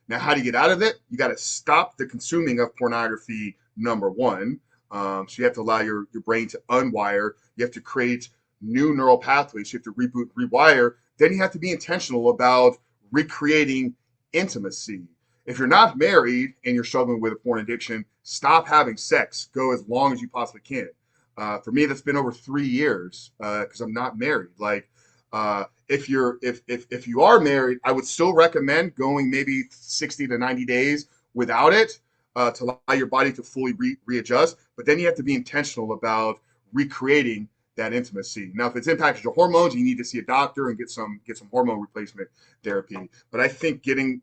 Now, how do you get out of it? You got to stop the consuming of pornography, number one. So you have to allow your brain to unwire. You have to create new neural pathways. You have to reboot, rewire. Then you have to be intentional about recreating intimacy. If you're not married and you're struggling with a porn addiction, stop having sex. Go as long as you possibly can. For me, that's been over 3 years because I'm not married. Like, if you are married, I would still recommend going maybe 60 to 90 days without it to allow your body to fully readjust. But then you have to be intentional about recreating that intimacy. Now, if it's impacted your hormones, you need to see a doctor and get some hormone replacement therapy. But I think getting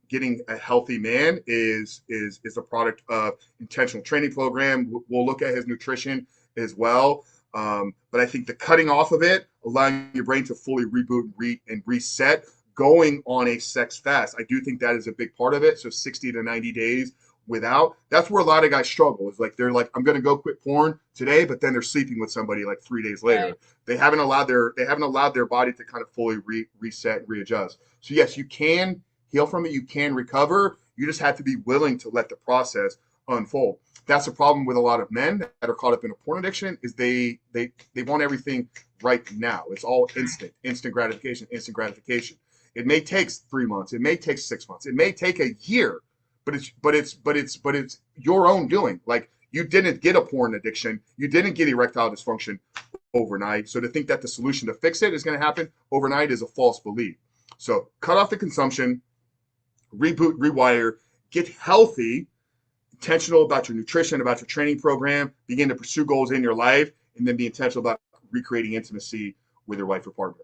a healthy man is a product of intentional training program. We'll look at his nutrition as well. But I think the cutting off of it, allowing your brain to fully reboot and reset, going on a sex fast, I do think that is a big part of it. So 60 to 90 days without, that's where a lot of guys struggle. It's like they're like, I'm going to go quit porn today, but then they're sleeping with somebody like 3 days later. Right. They haven't allowed their body to kind of fully reset and readjust. So yes, you can heal from it. You can recover. You just have to be willing to let the process unfold. That's the problem with a lot of men that are caught up in a porn addiction is they want everything right now. It's all instant gratification, instant gratification. It may take 3 months. It may take 6 months. It may take a year, but it's your own doing. Like you didn't get a porn addiction. You didn't get erectile dysfunction overnight. So to think that the solution to fix it is going to happen overnight is a false belief. So cut off the consumption, reboot, rewire, get healthy, intentional about your nutrition, about your training program, begin to pursue goals in your life, and then be intentional about recreating intimacy with your wife or partner.